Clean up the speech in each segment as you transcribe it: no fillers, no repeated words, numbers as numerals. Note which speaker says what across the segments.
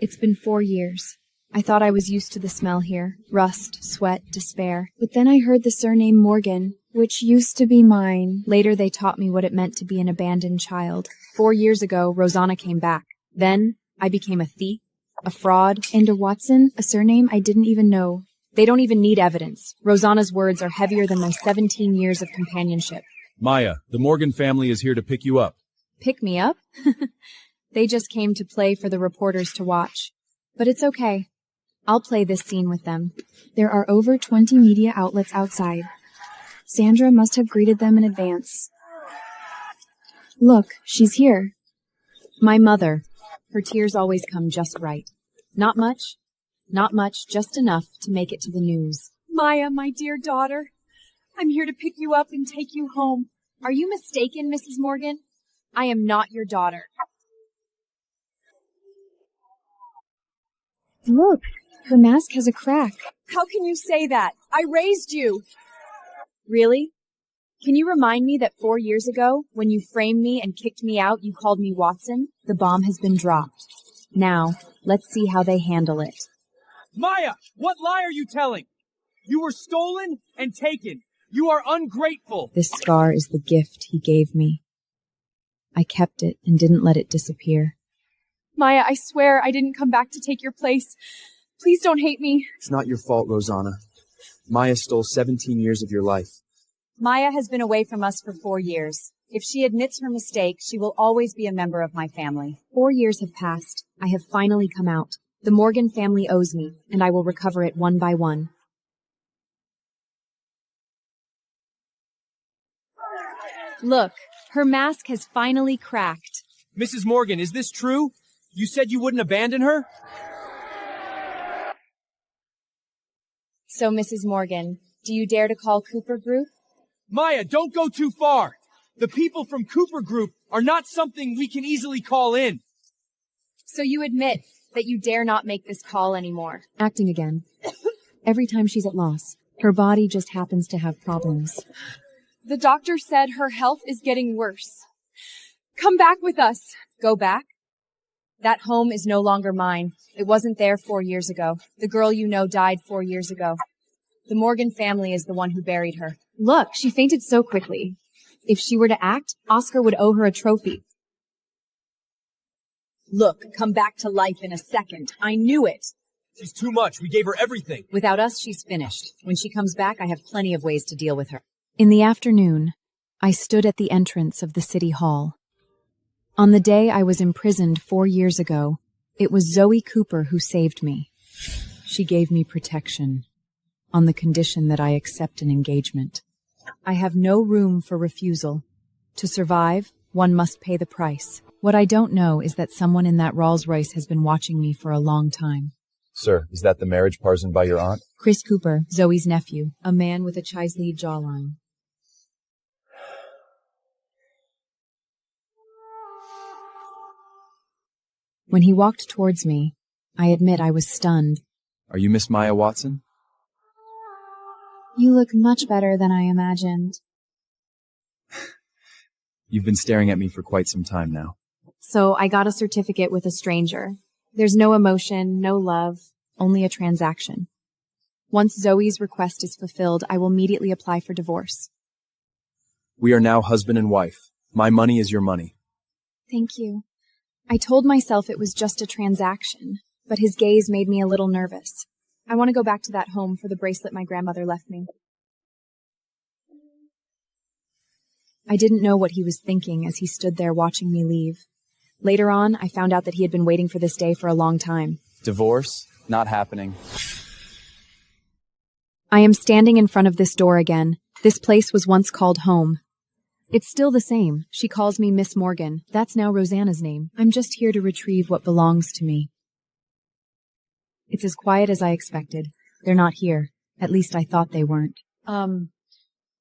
Speaker 1: It's been 4 years. I thought I was used to the smell here. Rust, sweat, despair. But then I heard the surname Morgan, which used to be mine. Later they taught me what it meant to be an abandoned child. 4 years ago, Rosanna came back. Then, I became a thief, a fraud, and a Watson, a surname I didn't even know. They don't even need evidence. Rosanna's words are heavier than my 17 years of companionship.
Speaker 2: Maya, the Morgan family is here to pick you up.
Speaker 1: Pick me up? They just came to play for the reporters to watch. But it's okay. I'll play this scene with them. There are over 20 media outlets outside. Sandra must have greeted them in advance. Look, she's here. My mother. Her tears always come just right. Not much, just enough to make it to the news.
Speaker 3: Maya, my dear daughter, I'm here to pick you up and take you home.
Speaker 1: Are you mistaken, Mrs. Morgan? I am not your daughter. Look, her mask has a crack.
Speaker 3: How can you say that? I raised you.
Speaker 1: Really? Can you remind me that 4 years ago, when you framed me and kicked me out, you called me Watson? The bomb has been dropped. Now, let's see how they handle it.
Speaker 4: Maya, what lie are you telling? You were stolen and taken. You are ungrateful.
Speaker 1: This scar is the gift he gave me. I kept it and didn't let it disappear.
Speaker 3: Maya, I swear I didn't come back to take your place. Please don't hate me.
Speaker 5: It's not your fault, Rosanna. Maya stole 17 years of your life.
Speaker 6: Maya has been away from us for 4 years. If she admits her mistake, she will always be a member of my family.
Speaker 1: 4 years have passed. I have finally come out. The Morgan family owes me, and I will recover it one by one. Look, her mask has finally cracked.
Speaker 4: Mrs. Morgan, is this true? You said you wouldn't abandon her?
Speaker 1: So, Mrs. Morgan, do you dare to call Cooper Group?
Speaker 4: Maya, don't go too far. The people from Cooper Group are not something we can easily call in.
Speaker 1: So you admit that you dare not make this call anymore. Acting again. Every time she's at loss, her body just happens to have problems.
Speaker 3: The doctor said her health is getting worse. Come back with us.
Speaker 1: Go back? That home is no longer mine. It wasn't there 4 years ago. The girl you know died 4 years ago. The Morgan family is the one who buried her. Look, she fainted so quickly. If she were to act, Oscar would owe her a trophy.
Speaker 6: Look, come back to life in a second. I knew it.
Speaker 4: She's too much. We gave her everything.
Speaker 6: Without us, she's finished. When she comes back, I have plenty of ways to deal with her.
Speaker 1: In the afternoon, I stood at the entrance of the city hall. On the day I was imprisoned 4 years ago, it was Zoe Cooper who saved me. She gave me protection, on the condition that I accept an engagement. I have no room for refusal. To survive, one must pay the price. What I don't know is that someone in that Rolls-Royce has been watching me for a long time.
Speaker 5: Sir, is that the marriage parsoned by your aunt?
Speaker 1: Chris Cooper, Zoe's nephew, a man with a chiseled jawline. When he walked towards me, I admit I was stunned.
Speaker 5: Are you Miss Maia Watson?
Speaker 1: You look much better than I imagined.
Speaker 5: You've been staring at me for quite some time now.
Speaker 1: So I got a certificate with a stranger. There's no emotion, no love, only a transaction. Once Zoe's request is fulfilled, I will immediately apply for divorce.
Speaker 5: We are now husband and wife. My money is your money.
Speaker 1: Thank you. I told myself it was just a transaction, but his gaze made me a little nervous. I want to go back to that home for the bracelet my grandmother left me. I didn't know what he was thinking as he stood there watching me leave. Later on, I found out that he had been waiting for this day for a long time.
Speaker 5: Divorce? Not happening.
Speaker 1: I am standing in front of this door again. This place was once called home. It's still the same. She calls me Miss Morgan. That's now Rosanna's name. I'm just here to retrieve what belongs to me. It's as quiet as I expected. They're not here. At least I thought they weren't.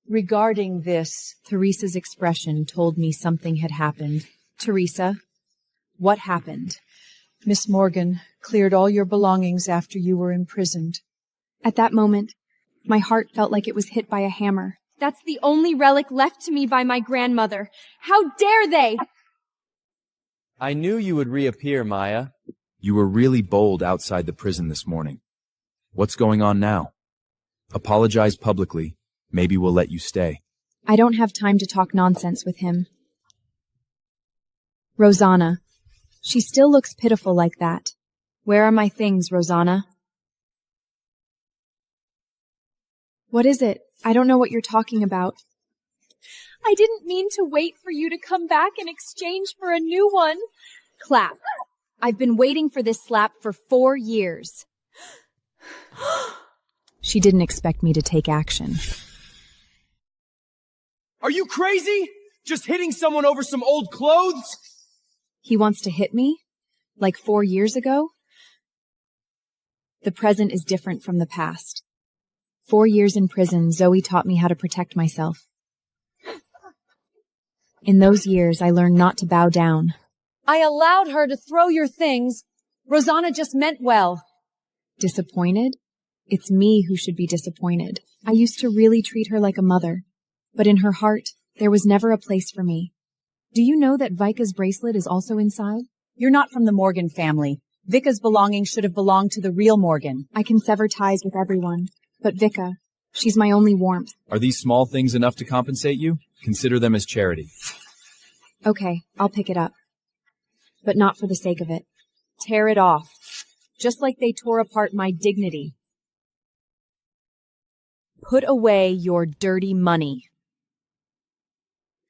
Speaker 7: Regarding this,
Speaker 1: Teresa's expression told me something had happened. Teresa, what happened?
Speaker 7: Miss Morgan cleared all your belongings after you were imprisoned.
Speaker 1: At that moment, my heart felt like it was hit by a hammer. That's the only relic left to me by my grandmother. How dare they!
Speaker 8: I knew you would reappear, Maya.
Speaker 2: You were really bold outside the prison this morning. What's going on now? Apologize publicly. Maybe we'll let you stay.
Speaker 1: I don't have time to talk nonsense with him. Rosanna. She still looks pitiful like that. Where are my things, Rosanna? What is it? I don't know what you're talking about.
Speaker 3: I didn't mean to wait for you to come back in exchange for a new one.
Speaker 1: Clap. I've been waiting for this slap for 4 years. She didn't expect me to take action.
Speaker 4: Are you crazy? Just hitting someone over some old clothes?
Speaker 1: He wants to hit me? Like 4 years ago? The present is different from the past. 4 years in prison, Zoe taught me how to protect myself. In those years, I learned not to bow down.
Speaker 6: I allowed her to throw your things. Rosanna just meant well.
Speaker 1: Disappointed? It's me who should be disappointed. I used to really treat her like a mother. But in her heart, there was never a place for me. Do you know that Vika's bracelet is also inside?
Speaker 6: You're not from the Morgan family. Vika's belongings should have belonged to the real Morgan.
Speaker 1: I can sever ties with everyone. But Vika, she's my only warmth.
Speaker 2: Are these small things enough to compensate you? Consider them as charity.
Speaker 1: Okay, I'll pick it up. But not for the sake of it. Tear it off. Just like they tore apart my dignity. Put away your dirty money.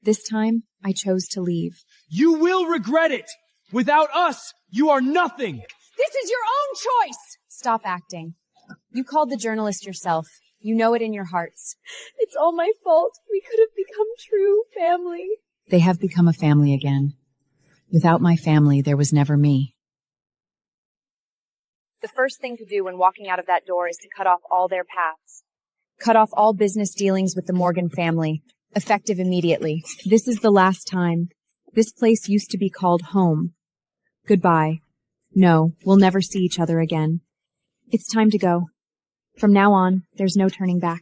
Speaker 1: This time, I chose to leave.
Speaker 4: You will regret it! Without us, you are nothing!
Speaker 6: This is your own choice!
Speaker 1: Stop acting. You called the journalist yourself. You know it in your hearts.
Speaker 3: It's all my fault. We could have become true family.
Speaker 1: They have become a family again. Without my family, there was never me.
Speaker 6: The first thing to do when walking out of that door is to cut off all their paths.
Speaker 1: Cut off all business dealings with the Morgan family. Effective immediately. This is the last time. This place used to be called home. Goodbye. No, we'll never see each other again. It's time to go. From now on, there's no turning back.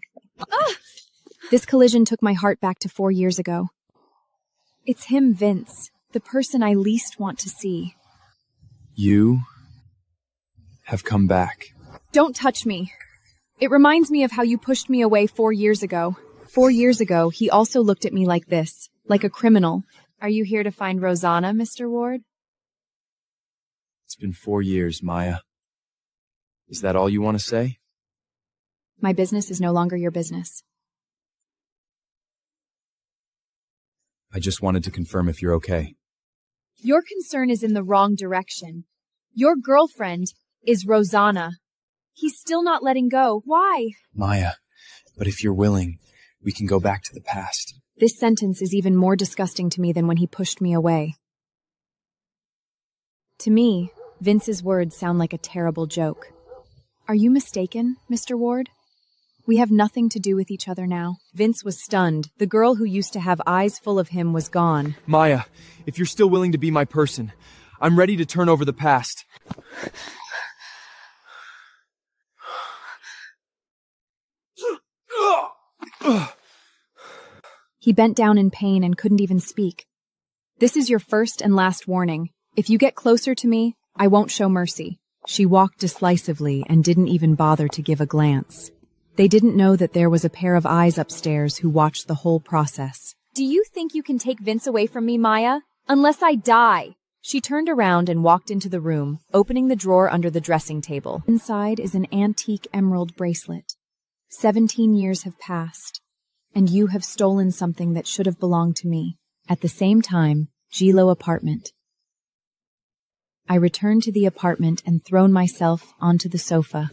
Speaker 1: This collision took my heart back to 4 years ago. It's him, Vince, the person I least want to see.
Speaker 5: You have come back.
Speaker 1: Don't touch me. It reminds me of how you pushed me away 4 years ago. 4 years ago, he also looked at me like this, like a criminal. Are you here to find Rosanna, Mr. Ward?
Speaker 5: It's been 4 years, Maya. Is that all you want to say?
Speaker 1: My business is no longer your business.
Speaker 2: I just wanted to confirm if you're okay.
Speaker 1: Your concern is in the wrong direction. Your girlfriend is Rosanna. He's still not letting go. Why?
Speaker 5: Maya, but if you're willing, we can go back to the past.
Speaker 1: This sentence is even more disgusting to me than when he pushed me away. To me, Vince's words sound like a terrible joke. Are you mistaken, Mr. Ward? We have nothing to do with each other now. Vince was stunned. The girl who used to have eyes full of him was gone.
Speaker 5: Maya, if you're still willing to be my person, I'm ready to turn over the past.
Speaker 1: He bent down in pain and couldn't even speak. This is your first and last warning. If you get closer to me, I won't show mercy. She walked decisively and didn't even bother to give a glance. They didn't know that there was a pair of eyes upstairs who watched the whole process. Do you think you can take Vince away from me, Maya? Unless I die. She turned around and walked into the room, opening the drawer under the dressing table. Inside is an antique emerald bracelet. 17 years have passed, and you have stolen something that should have belonged to me. At the same time, Gilo apartment. I returned to the apartment and thrown myself onto the sofa.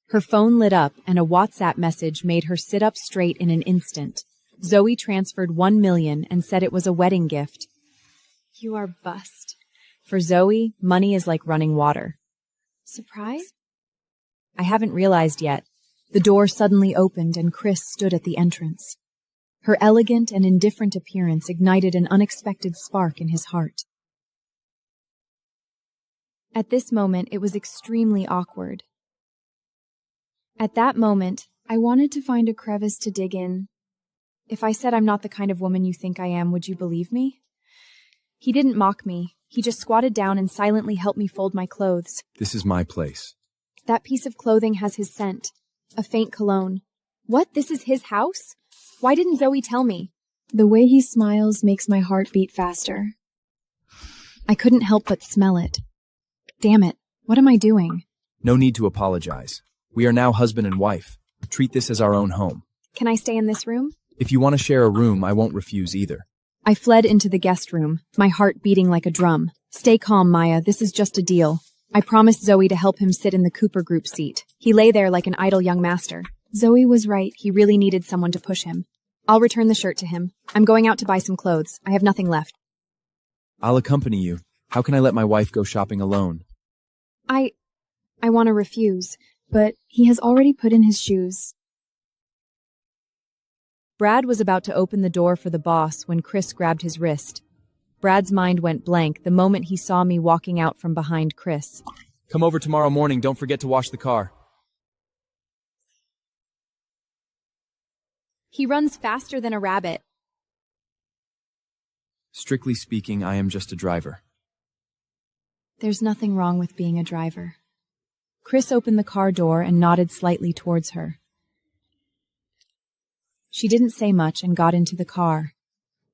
Speaker 1: Her phone lit up and a WhatsApp message made her sit up straight in an instant. Zoe transferred 1 million and said it was a wedding gift. You are bust. For Zoe, money is like running water. Surprise? I haven't realized yet. The door suddenly opened and Chris stood at the entrance. Her elegant and indifferent appearance ignited an unexpected spark in his heart. At this moment, it was extremely awkward. At that moment, I wanted to find a crevice to dig in. If I said I'm not the kind of woman you think I am, would you believe me? He didn't mock me. He just squatted down and silently helped me fold my clothes.
Speaker 2: This is my place.
Speaker 1: That piece of clothing has his scent. A faint cologne. What? This is his house? Why didn't Zoe tell me? The way he smiles makes my heart beat faster. I couldn't help but smell it. Damn it. What am I doing?
Speaker 2: No need to apologize. We are now husband and wife. Treat this as our own home.
Speaker 1: Can I stay in this room?
Speaker 2: If you want to share a room, I won't refuse either.
Speaker 1: I fled into the guest room, my heart beating like a drum. Stay calm, Maya. This is just a deal. I promised Zoe to help him sit in the Cooper Group seat. He lay there like an idle young master. Zoe was right. He really needed someone to push him. I'll return the shirt to him. I'm going out to buy some clothes. I have nothing left.
Speaker 2: I'll accompany you. How can I let my wife go shopping alone?
Speaker 1: I want to refuse, but he has already put in his shoes. Brad was about to open the door for the boss when Chris grabbed his wrist. Brad's mind went blank the moment he saw me walking out from behind Chris.
Speaker 2: Come over tomorrow morning. Don't forget to wash the car.
Speaker 1: He runs faster than a rabbit.
Speaker 2: Strictly speaking, I am just a driver.
Speaker 1: There's nothing wrong with being a driver. Chris opened the car door and nodded slightly towards her. She didn't say much and got into the car.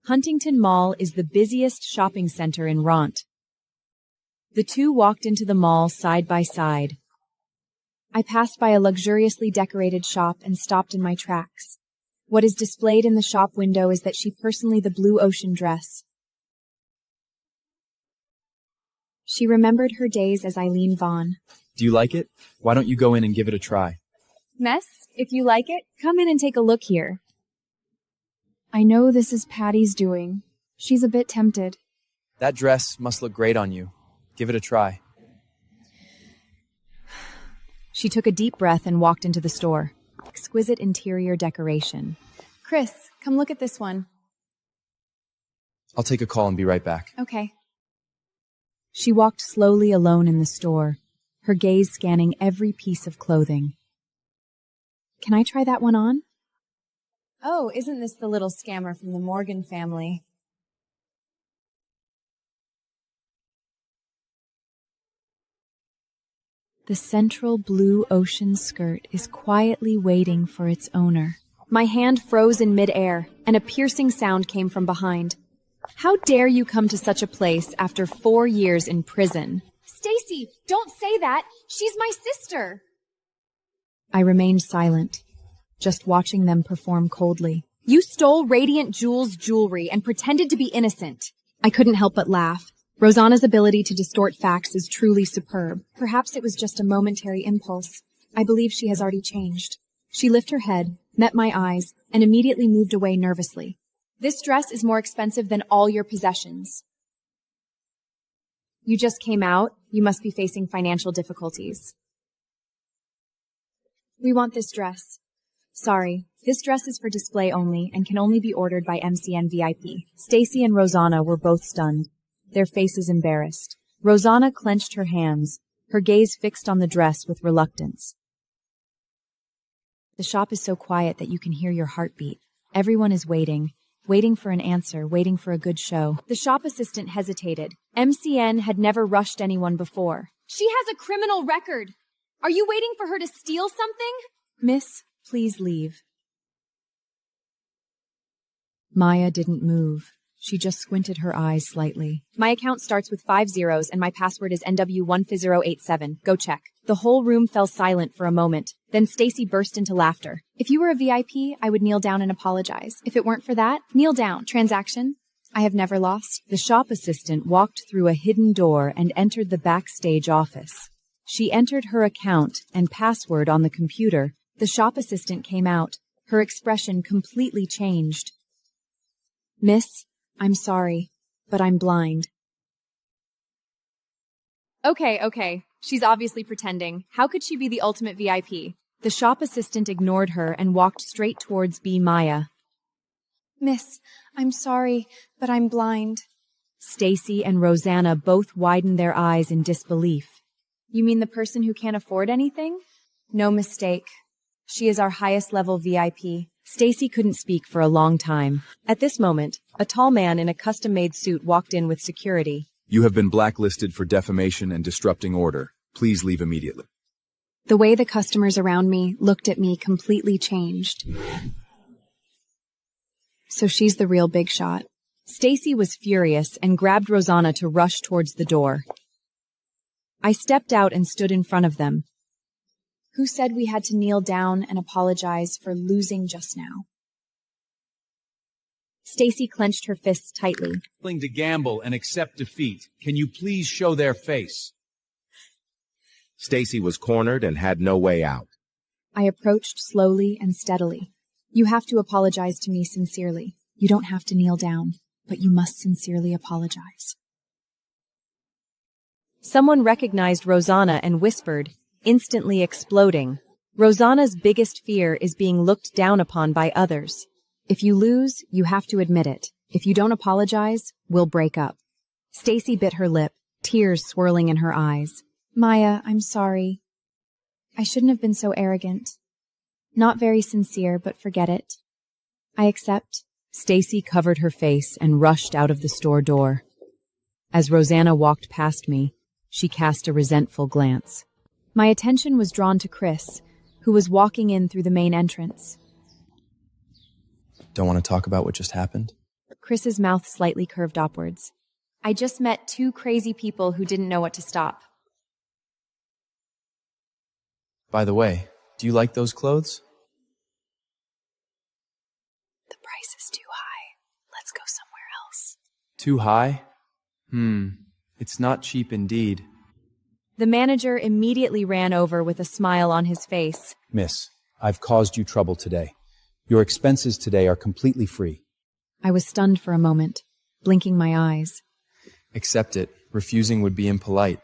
Speaker 1: Huntington Mall is the busiest shopping center in Ront. The two walked into the mall side by side. I passed by a luxuriously decorated shop and stopped in my tracks. What is displayed in the shop window is that she personally the blue ocean dress. She remembered her days as Eileen Vaughn.
Speaker 2: Do you like it? Why don't you go in and give it a try?
Speaker 1: Mess, if you like it, come in and take a look here. I know this is Patty's doing. She's a bit tempted.
Speaker 2: That dress must look great on you. Give it a try.
Speaker 1: She took a deep breath and walked into the store. Exquisite interior decoration. Chris, come look at this one.
Speaker 2: I'll take a call and be right back.
Speaker 1: Okay. She walked slowly alone in the store, her gaze scanning every piece of clothing. Can I try that one on?
Speaker 6: Oh, isn't this the little scammer from the Morgan family?
Speaker 1: The central blue ocean skirt is quietly waiting for its owner. My hand froze in midair, and a piercing sound came from behind. How dare you come to such a place after 4 years in prison?
Speaker 3: Stacy, don't say that. She's my sister.
Speaker 1: I remained silent, just watching them perform coldly. You stole Radiant Jewels jewelry and pretended to be innocent. I couldn't help but laugh. Rosanna's ability to distort facts is truly superb. Perhaps it was just a momentary impulse. I believe she has already changed. She lifted her head, met my eyes, and immediately moved away nervously. This dress is more expensive than all your possessions. You just came out. You must be facing financial difficulties. We want this dress. Sorry, this dress is for display only and can only be ordered by MCN VIP. Stacy and Rosanna were both stunned, their faces embarrassed. Rosanna clenched her hands, her gaze fixed on the dress with reluctance. The shop is so quiet that you can hear your heartbeat. Everyone is waiting for an answer, waiting for a good show. The shop assistant hesitated. MCN had never rushed anyone before.
Speaker 3: She has a criminal record. Are you waiting for her to steal something?
Speaker 1: Miss, please leave. Maya didn't move. She just squinted her eyes slightly. My account starts with 5 zeros and my password is NW15087. Go check. The whole room fell silent for a moment. Then Stacy burst into laughter. If you were a VIP, I would kneel down and apologize. If it weren't for that, kneel down. Transaction? I have never lost. The shop assistant walked through a hidden door and entered the backstage office. She entered her account and password on the computer. The shop assistant came out. Her expression completely changed. Miss, I'm sorry, but I'm blind.
Speaker 3: Okay. She's obviously pretending. How could she be the ultimate VIP?
Speaker 1: The shop assistant ignored her and walked straight towards B. Maya.
Speaker 3: Miss, I'm sorry, but I'm blind.
Speaker 1: Stacy and Rosanna both widened their eyes in disbelief.
Speaker 3: You mean the person who can't afford anything?
Speaker 1: No mistake. She is our highest level VIP. Stacy couldn't speak for a long time. At this moment, a tall man in a custom-made suit walked in with security.
Speaker 2: You have been blacklisted for defamation and disrupting order. Please leave immediately.
Speaker 1: The way the customers around me looked at me completely changed. So she's the real big shot.
Speaker 6: Stacy was furious and grabbed Rosanna to rush towards the door. I stepped out and stood in front of them.
Speaker 1: Who said we had to kneel down and apologize for losing just now?
Speaker 6: Stacy clenched her fists tightly.
Speaker 4: Willing to gamble and accept defeat. Can you please show their face?
Speaker 8: Stacy was cornered and had no way out.
Speaker 1: I approached slowly and steadily. You have to apologize to me sincerely. You don't have to kneel down, but you must sincerely apologize.
Speaker 6: Someone recognized Rosanna and whispered, instantly exploding. Rosanna's biggest fear is being looked down upon by others.
Speaker 1: If you lose, you have to admit it. If you don't apologize, we'll break up.
Speaker 6: Stacy bit her lip, tears swirling in her eyes.
Speaker 1: Maya, I'm sorry. I shouldn't have been so arrogant. Not very sincere, but forget it. I accept.
Speaker 6: Stacy covered her face and rushed out of the store door. As Rosanna walked past me, she cast a resentful glance.
Speaker 1: My attention was drawn to Chris, who was walking in through the main entrance.
Speaker 5: Don't want to talk about what just happened?
Speaker 1: Chris's mouth slightly curved upwards. I just met two crazy people who didn't know what to stop.
Speaker 5: By the way, do you like those clothes?
Speaker 1: The price is too high. Let's go somewhere else.
Speaker 5: Too high? It's not cheap indeed.
Speaker 6: The manager immediately ran over with a smile on his face.
Speaker 9: Miss, I've caused you trouble today. Your expenses today are completely free.
Speaker 1: I was stunned for a moment, blinking my eyes.
Speaker 5: Accept it. Refusing would be impolite.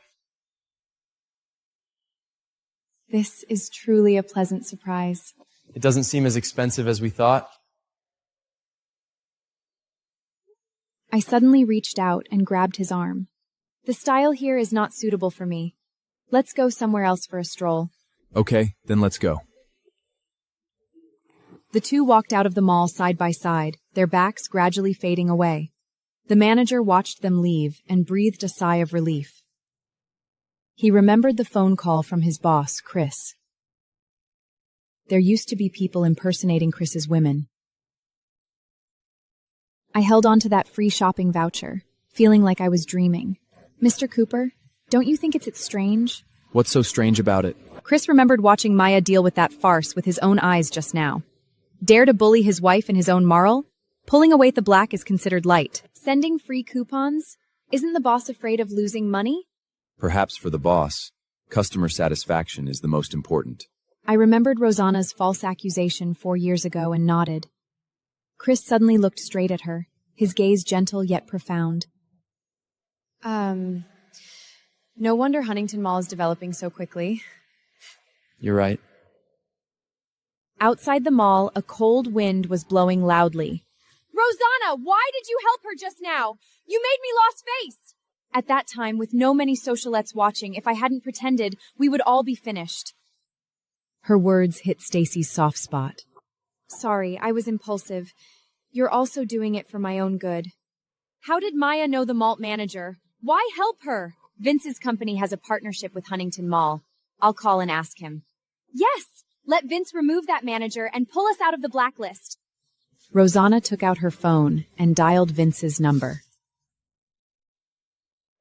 Speaker 1: This is truly a pleasant surprise.
Speaker 5: It doesn't seem as expensive as we thought.
Speaker 1: I suddenly reached out and grabbed his arm. The style here is not suitable for me. Let's go somewhere else for a stroll.
Speaker 2: Okay, then let's go.
Speaker 1: The two walked out of the mall side by side, their backs gradually fading away. The manager watched them leave and breathed a sigh of relief. He remembered the phone call from his boss, Chris. There used to be people impersonating Chris's women. I held on to that free shopping voucher, feeling like I was dreaming. Mr. Cooper, don't you think it's strange?
Speaker 2: What's so strange about it?
Speaker 6: Chris remembered watching Maia deal with that farce with his own eyes just now. Dare to bully his wife in his own marl? Pulling away the black is considered light.
Speaker 1: Sending free coupons? Isn't the boss afraid of losing money?
Speaker 2: Perhaps for the boss, customer satisfaction is the most important.
Speaker 1: I remembered Rosanna's false accusation 4 years ago and nodded. Chris suddenly looked straight at her, his gaze gentle yet profound. No wonder Huntington Mall is developing so quickly.
Speaker 5: You're right.
Speaker 6: Outside the mall, a cold wind was blowing loudly.
Speaker 3: Rosanna, why did you help her just now? You made me lost face.
Speaker 1: At that time, with no many socialettes watching, if I hadn't pretended, we would all be finished.
Speaker 6: Her words hit Stacy's soft spot.
Speaker 1: Sorry, I was impulsive. You're also doing it for my own good.
Speaker 3: How did Maia know the malt manager? Why help her?
Speaker 6: Vince's company has a partnership with Huntington Mall. I'll call and ask him.
Speaker 3: Yes! Let Vince remove that manager and pull us out of the blacklist.
Speaker 6: Rosanna took out her phone and dialed Vince's number.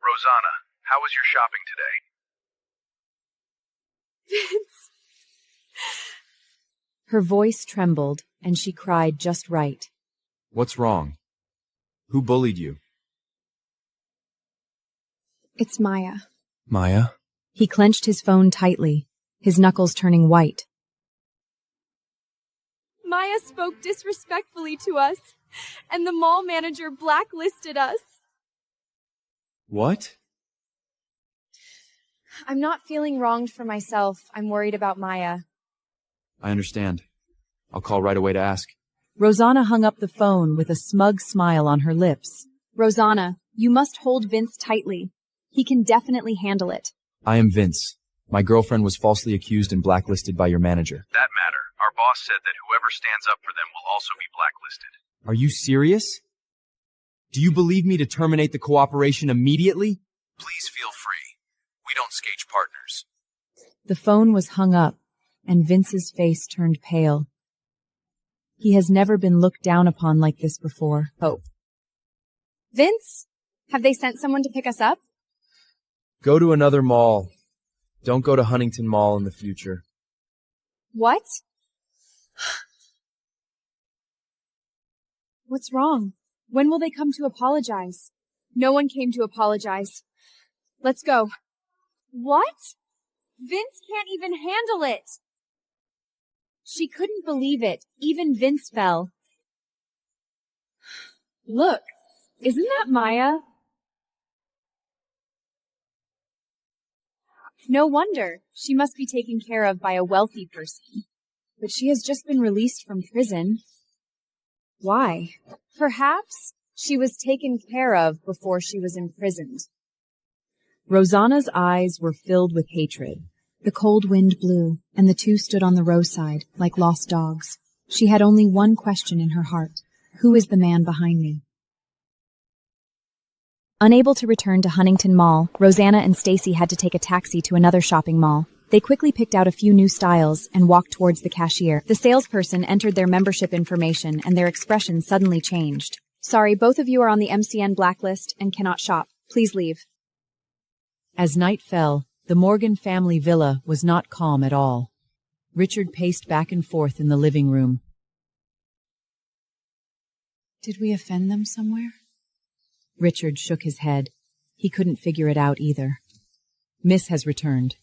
Speaker 10: Rosanna, how was your shopping today?
Speaker 3: Vince.
Speaker 6: Her voice trembled, and she cried just right.
Speaker 2: What's wrong? Who bullied you?
Speaker 1: It's Maia.
Speaker 5: Maia?
Speaker 6: He clenched his phone tightly, his knuckles turning white.
Speaker 3: Maia spoke disrespectfully to us, and the mall manager blacklisted us.
Speaker 5: What?
Speaker 1: I'm not feeling wronged for myself. I'm worried about Maia.
Speaker 2: I understand. I'll call right away to ask.
Speaker 6: Rosanna hung up the phone with a smug smile on her lips.
Speaker 1: Rosanna, you must hold Vince tightly. He can definitely handle it.
Speaker 2: I am Vince. My girlfriend was falsely accused and blacklisted by your manager.
Speaker 10: That matter. Our boss said that whoever stands up for them will also be blacklisted.
Speaker 2: Are you serious? Do you believe me to terminate the cooperation immediately?
Speaker 10: Please feel free. We don't skate partners.
Speaker 1: The phone was hung up, and Vince's face turned pale. He has never been looked down upon like this before.
Speaker 6: Hope. Vince? Have they sent someone to pick us up?
Speaker 2: Go to another mall. Don't go to Huntington Mall in the future.
Speaker 6: What? What's wrong? When will they come to apologize? No one came to apologize. Let's go. What? Vince can't even handle it. She couldn't believe it. Even Vince fell. Look, isn't that Maia? No wonder. She must be taken care of by a wealthy person. But she has just been released from prison. Why? Perhaps she was taken care of before she was imprisoned.
Speaker 1: Rosanna's eyes were filled with hatred. The cold wind blew, and the two stood on the roadside, like lost dogs. She had only one question in her heart. Who is the man behind me?
Speaker 6: Unable to return to Huntington Mall, Rosanna and Stacy had to take a taxi to another shopping mall. They quickly picked out a few new styles and walked towards the cashier. The salesperson entered their membership information, and their expression suddenly changed. Sorry, both of you are on the MCN blacklist and cannot shop. Please leave.
Speaker 1: As night fell, the Morgan family villa was not calm at all. Richard paced back and forth in the living room. Did we offend them somewhere? Richard shook his head. He couldn't figure it out either. Miss has returned.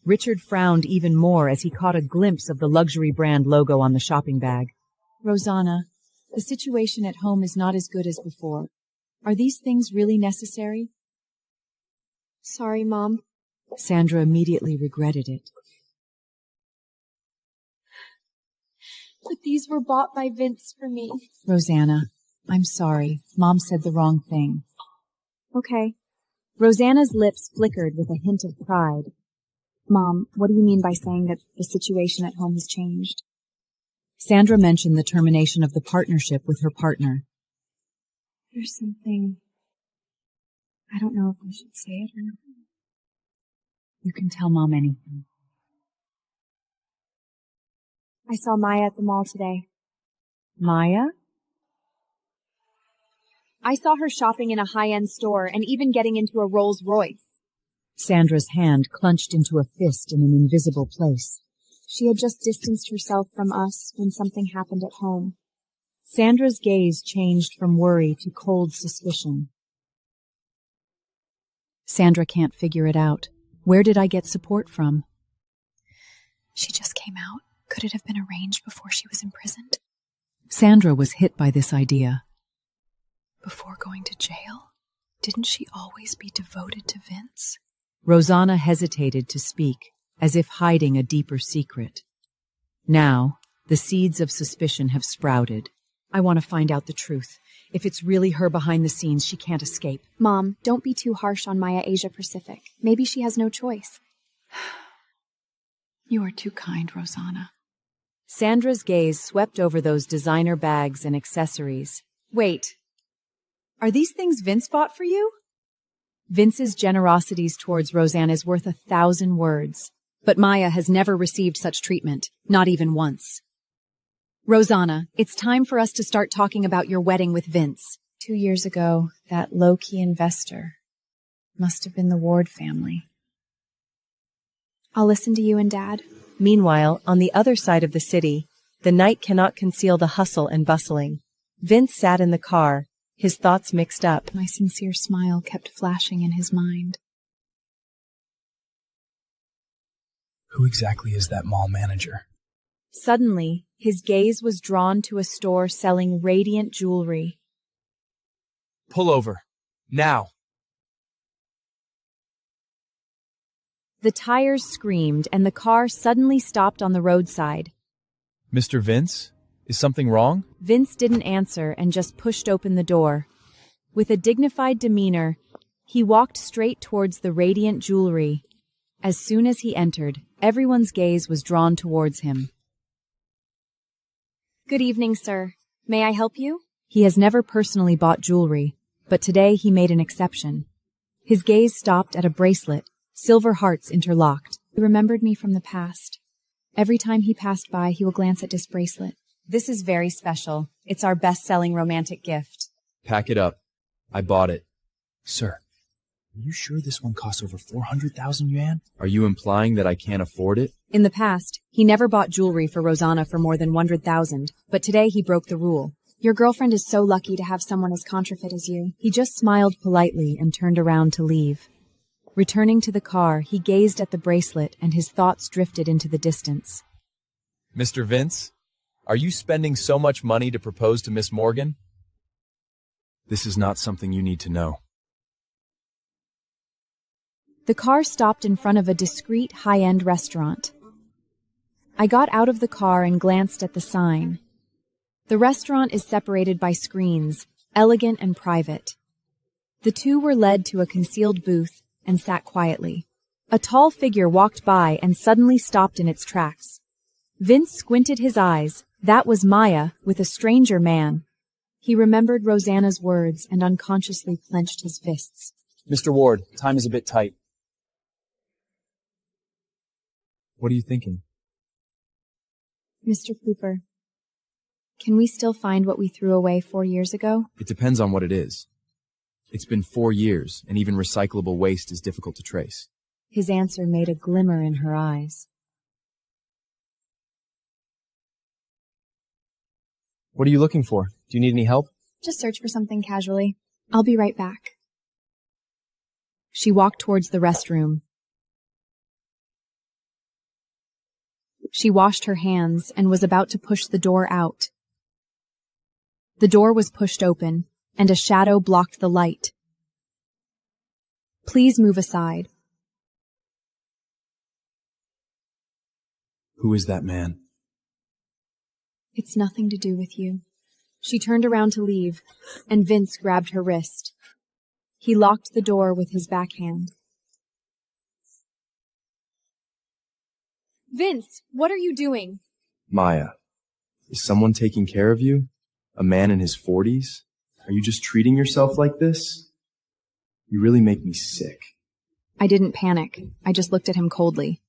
Speaker 1: Richard frowned even more as he caught a glimpse of the luxury brand logo on the shopping bag. Rosanna, the situation at home is not as good as before. Are these things really necessary?
Speaker 3: Sorry, Mom.
Speaker 1: Sandra immediately regretted it.
Speaker 3: But these were bought by Vince for me.
Speaker 1: Rosanna, I'm sorry. Mom said the wrong thing.
Speaker 6: Okay. Rosanna's lips flickered with a hint of pride. Mom, what do you mean by saying that the situation at home has changed?
Speaker 1: Sandra mentioned the termination of the partnership with her partner.
Speaker 6: There's something... I don't know if I should say it or not.
Speaker 1: You can tell Mom anything.
Speaker 6: I saw Maia at the mall today.
Speaker 1: Maia?
Speaker 6: I saw her shopping in a high-end store and even getting into a Rolls Royce.
Speaker 1: Sandra's hand clenched into a fist in an invisible place.
Speaker 6: She had just distanced herself from us when something happened at home.
Speaker 1: Sandra's gaze changed from worry to cold suspicion. Sandra can't figure it out. Where did I get support from?
Speaker 11: She just came out. Could it have been arranged before she was imprisoned?
Speaker 1: Sandra was hit by this idea.
Speaker 11: Before going to jail? Didn't she always be devoted to Vince?
Speaker 1: Rosanna hesitated to speak, as if hiding a deeper secret. Now, the seeds of suspicion have sprouted. I want to find out the truth. If it's really her behind the scenes, she can't escape.
Speaker 6: Mom, don't be too harsh on Maia Asia Pacific. Maybe she has no choice.
Speaker 11: You are too kind, Rosanna.
Speaker 1: Sandra's gaze swept over those designer bags and accessories. Wait, are these things Vince bought for you? Vince's generosities towards Rosanna is worth 1,000 words. But Maia has never received such treatment, not even once. Rosanna, it's time for us to start talking about your wedding with Vince.
Speaker 7: 2 years ago, that low-key investor must have been the Ward family.
Speaker 6: I'll listen to you and Dad.
Speaker 12: Meanwhile, on the other side of the city, the night cannot conceal the hustle and bustling. Vince sat in the car, his thoughts mixed up.
Speaker 7: My sincere smile kept flashing in his mind.
Speaker 13: Who exactly is that mall manager?
Speaker 1: Suddenly, his gaze was drawn to a store selling radiant jewelry.
Speaker 2: Pull over. Now.
Speaker 1: The tires screamed and the car suddenly stopped on the roadside.
Speaker 2: Mr. Vince? Is something wrong?
Speaker 1: Vince didn't answer and just pushed open the door. With a dignified demeanor, he walked straight towards the radiant jewelry. As soon as he entered, everyone's gaze was drawn towards him.
Speaker 6: Good evening, sir. May I help you? He has never personally bought jewelry, but today he made an exception. His gaze stopped at a bracelet, silver hearts interlocked. He remembered me from the past. Every time he passed by, he will glance at this bracelet.
Speaker 12: This is very special. It's our best-selling romantic gift.
Speaker 2: Pack it up. I bought it.
Speaker 13: Sir, are you sure this one costs over 400,000 yuan?
Speaker 2: Are you implying that I can't afford it?
Speaker 6: In the past, he never bought jewelry for Rosanna for more than 100,000, but today he broke the rule.
Speaker 1: Your girlfriend is so lucky to have someone as counterfeit as you.
Speaker 6: He just smiled politely and turned around to leave. Returning to the car, he gazed at the bracelet and his thoughts drifted into the distance.
Speaker 2: Mr. Vince, are you spending so much money to propose to Miss Morgan? This is not something you need to know.
Speaker 6: The car stopped in front of a discreet, high-end restaurant. I got out of the car and glanced at the sign. The restaurant is separated by screens, elegant and private. The two were led to a concealed booth and sat quietly. A tall figure walked by and suddenly stopped in its tracks. Vince squinted his eyes. That was Maia with a stranger man. He remembered Rosanna's words and unconsciously clenched his fists.
Speaker 9: Mr. Ward, time is a bit tight.
Speaker 2: What are you thinking?
Speaker 1: Mr. Cooper, can we still find what we threw away 4 years ago?
Speaker 2: It depends on what it is. It's been 4 years, and even recyclable waste is difficult to trace.
Speaker 6: His answer made a glimmer in her eyes.
Speaker 13: What are you looking for? Do you need any help?
Speaker 1: Just search for something casually. I'll be right back.
Speaker 6: She walked towards the restroom. She washed her hands and was about to push the door out. The door was pushed open, and a shadow blocked the light. Please move aside.
Speaker 2: Who is that man?
Speaker 1: It's nothing to do with you. She turned around to leave, and Vince grabbed her wrist. He locked the door with his backhand.
Speaker 3: Vince, what are you doing?
Speaker 2: Maia, is someone taking care of you? A man in his 40s? Are you just treating yourself like this? You really make me sick.
Speaker 6: I didn't panic. I just looked at him coldly.